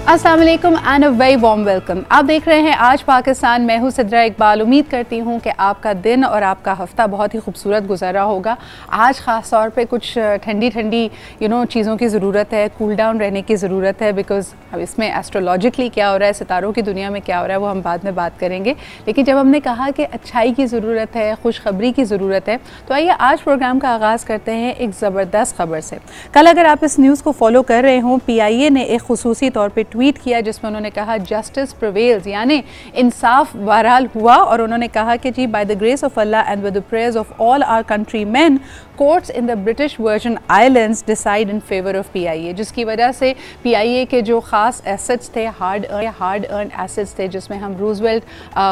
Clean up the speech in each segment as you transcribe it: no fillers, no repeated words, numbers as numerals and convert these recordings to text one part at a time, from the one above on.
अस्सलाम वालेकुम and a very warm welcome. आप देख रहे हैं आज पाकिस्तान। मैं हूं सिद्रा इकबाल। उम्मीद करती हूं कि आपका दिन और आपका हफ्ता बहुत ही खूबसूरत गुजरा होगा। आज ख़ास तौर पे कुछ ठंडी ठंडी चीज़ों की ज़रूरत है, कूल डाउन रहने की ज़रूरत है, बिकॉज़ अब इसमें एस्ट्रोलॉजिकली क्या हो रहा है, सितारों की दुनिया में क्या हो रहा है, वो हम बाद में बात करेंगे। लेकिन जब हमने कहा कि अच्छाई की ज़रूरत है, खुशखबरी की ज़रूरत है, तो आइए आज प्रोग्राम का आगाज़ करते हैं एक ज़बरदस्त खबर से। कल अगर आप इस न्यूज़ को फॉलो कर रहे हों, PIA ने एक खुसूसी तौर पर ट्वीट किया जिसमें उन्होंने कहा जस्टिस प्रिवेल्स, यानी इंसाफ बहरहाल हुआ। और उन्होंने कहा कि जी by the grace of Allah and with the prayers of all our country man, courts in the British Virgin Islands decide in favour of PIA, जिसकी वजह से PIA के जो ख़ास एसेट्स थे, हार्ड अर्न एसेट्स थे, जिसमें हम रूजवेल्ट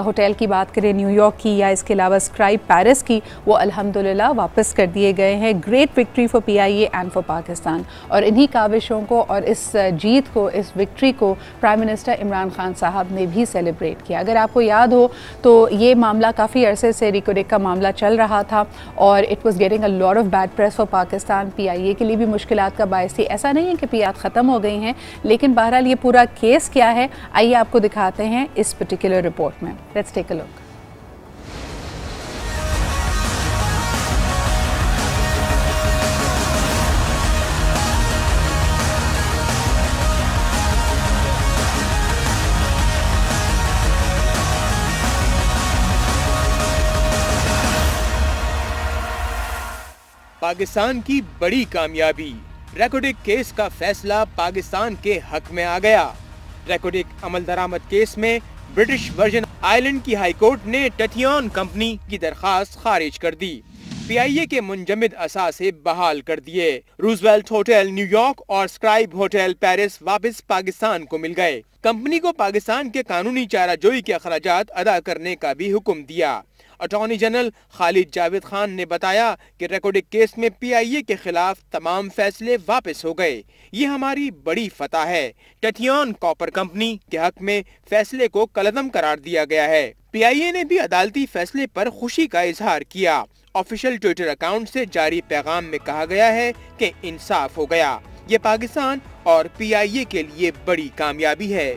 होटल की बात करें न्यूयॉर्क की, या इसके अलावा स्क्राइब पेरिस की, वो अल्हम्दुलिल्लाह वापस कर दिए गए हैं। Great victory for PIA and for Pakistan. और इन्हीं काविशों को और इस जीत को, इस विक्ट्री को प्राइम मिनिस्टर इमरान खान साहब ने भी सेलिब्रेट किया। अगर आपको याद हो तो ये मामला काफ़ी अरसे से रिकोडेक का मामला चल रहा था और it was getting a lot of bad press for Pakistan. PIA के लिए भी मुश्किलात का बायस थी। ऐसा नहीं है कि पियात ख़त्म हो गई हैं, लेकिन बहरहाल ये पूरा केस क्या है, आइए आपको दिखाते हैं इस पर्टिकुलर रिपोर्ट में। Let's take a look. Pakistan की बड़ी कामयाबी, रेकोडिक केस का फैसला पाकिस्तान के हक में आ गया। रेकोडिक अमल दरामद केस में ब्रिटिश वर्जन आइलैंड की हाई कोर्ट ने टथियन कंपनी की दरखास्त खारिज कर दी। PIA के मुंजमद असासे बहाल कर दिए। रूजवेल्ट होटल न्यूयॉर्क और स्क्राइब होटल पेरिस वापस पाकिस्तान को मिल गए। कंपनी को पाकिस्तान के कानूनी चाराजोई के अखराजात अदा करने का भी हुक्म दिया। अटॉर्नी जनरल खालिद जावेद खान ने बताया कि रेकोडिक केस में PIA के खिलाफ तमाम फैसले वापस हो गए। ये हमारी बड़ी फतह है। टथियन कॉपर कंपनी के हक में फैसले को कलअदम करार दिया गया है। PIA ने भी अदालती फैसले पर खुशी का इजहार किया। ऑफिशियल ट्विटर अकाउंट से जारी पैगाम में कहा गया है कि इंसाफ हो गया। ये पाकिस्तान और PIA के लिए बड़ी कामयाबी है।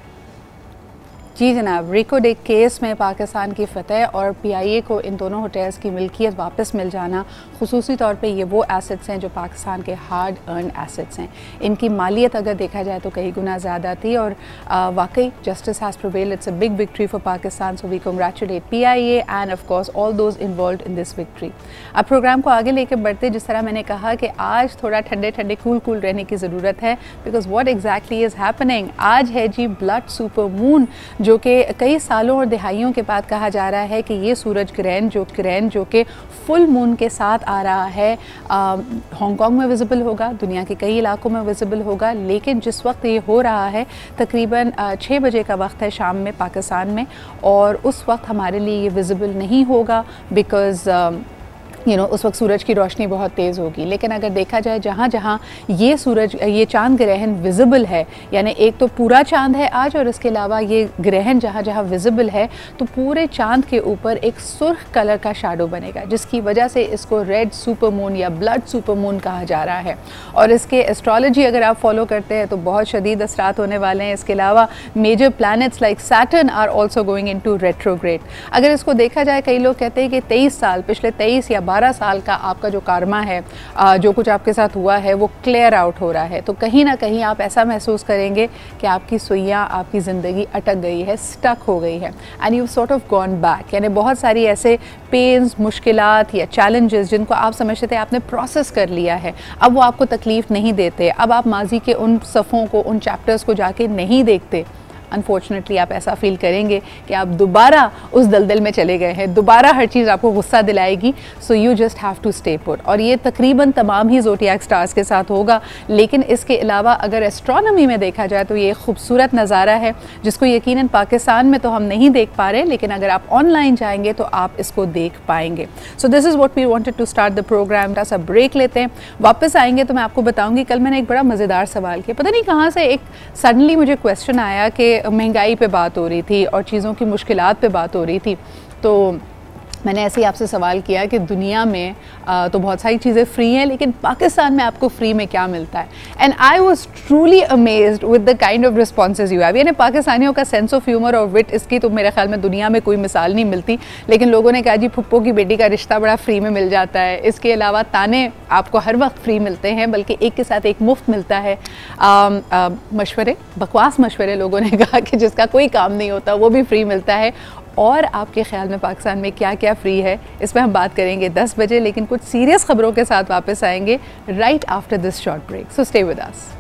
जी जनाब, रिकोडेक केस में पाकिस्तान की फतह और PIA को इन दोनों होटल्स की मिल्कियत वापस मिल जाना, खुसूसी तौर पे ये वो एसेट्स हैं जो पाकिस्तान के हार्ड अर्न एसेट्स हैं। इनकी मालियत अगर देखा जाए तो कई गुना ज़्यादा थी और वाकई justice has prevailed. It's a big victory for Pakistan, so we congratulate PIA and of course all those involved in this victory. अब प्रोग्राम को आगे लेकर बढ़ते, जिस तरह मैंने कहा कि आज थोड़ा ठंडे ठंडे कूल रहने की ज़रूरत है, because what exactly is happening. आज है जी ब्लड सुपर मून, जो कि कई सालों और दिहाइयों के बाद कहा जा रहा है कि ये सूरज ग्रहण जो कि फुल मून के साथ आ रहा है, हांगकांग में विजिबल होगा, दुनिया के कई इलाकों में विजिबल होगा। लेकिन जिस वक्त ये हो रहा है तकरीबन 6 बजे का वक्त है शाम में पाकिस्तान में, और उस वक्त हमारे लिए ये विजिबल नहीं होगा बिकॉज़ उस वक्त सूरज की रोशनी बहुत तेज़ होगी। लेकिन अगर देखा जाए जहाँ जहाँ ये चांद ग्रहण विजिबल है, यानी एक तो पूरा चांद है आज और इसके अलावा ये ग्रहण जहाँ जहाँ विजिबल है, तो पूरे चांद के ऊपर एक सुर्ख कलर का शैडो बनेगा, जिसकी वजह से इसको रेड सुपर मून या ब्लड सुपर मून कहा जा रहा है। और इसके एस्ट्रोलॉजी अगर आप फॉलो करते हैं तो बहुत शदीद असरात होने वाले हैं। इसके अलावा major planets like Saturn are also going into retrograde. अगर इसको देखा जाए, कई लोग कहते हैं कि 23 साल, पिछले 23 या 12 साल का आपका जो कारमा है, जो कुछ आपके साथ हुआ है, वो क्लियर आउट हो रहा है। तो कहीं ना कहीं आप ऐसा महसूस करेंगे कि आपकी सुइयाँ, आपकी ज़िंदगी अटक गई है, स्टक हो गई है, and you sort of gone back. यानी बहुत सारी ऐसे पेन्स, मुश्किलात या चैलेंजेस जिनको आप समझते थे आपने प्रोसेस कर लिया है, अब वो आपको तकलीफ़ नहीं देते। अब आप माजी के उन सफ़ों को, उन चैप्टर्स को जाके नहीं देखते। अनफॉर्चुनेटली आप ऐसा फील करेंगे कि आप दोबारा उस दलदल में चले गए हैं, दोबारा हर चीज़ आपको गुस्सा दिलाएगी। So you just have to stay put. और ये तकरीबन तमाम ही ज़ोडिएक स्टार्स के साथ होगा। लेकिन इसके अलावा अगर एस्ट्रोनॉमी में देखा जाए तो ये खूबसूरत नज़ारा है जिसको यकीनन पाकिस्तान में तो हम नहीं देख पा रहे, लेकिन अगर आप ऑनलाइन जाएंगे तो आप इसको देख पाएंगे। So this is what we wanted to start the program. सा ब्रेक लेते हैं, वापस आएंगे तो मैं आपको बताऊँगी। कल मैंने एक बड़ा मज़ेदार सवाल किया, पता नहीं कहाँ से एक सडनली मुझे क्वेश्चन आया कि महंगाई पे बात हो रही थी और चीज़ों की मुश्किलात पे बात हो रही थी, तो मैंने ऐसे ही आपसे सवाल किया कि दुनिया में तो बहुत सारी चीज़ें फ्री हैं, लेकिन पाकिस्तान में आपको फ्री में क्या मिलता है? And I was truly amazed with the kind of responses you have. यानी पाकिस्तानियों का सेंस ऑफ ह्यूमर और विट, इसकी तो मेरे ख्याल में दुनिया में कोई मिसाल नहीं मिलती। लेकिन लोगों ने कहा जी फुप्पो की बेटी का रिश्ता बड़ा फ्री में मिल जाता है। इसके अलावा ताने आपको हर वक्त फ्री मिलते हैं, बल्कि एक के साथ एक मुफ्त मिलता है। मशवरे, बकवास मशवरे लोगों ने कहा कि जिसका कोई काम नहीं होता वो भी फ्री मिलता है। और आपके ख्याल में पाकिस्तान में क्या क्या फ्री है, इस पर हम बात करेंगे 10 बजे, लेकिन कुछ सीरियस खबरों के साथ वापस आएंगे right after this short break. So stay with us.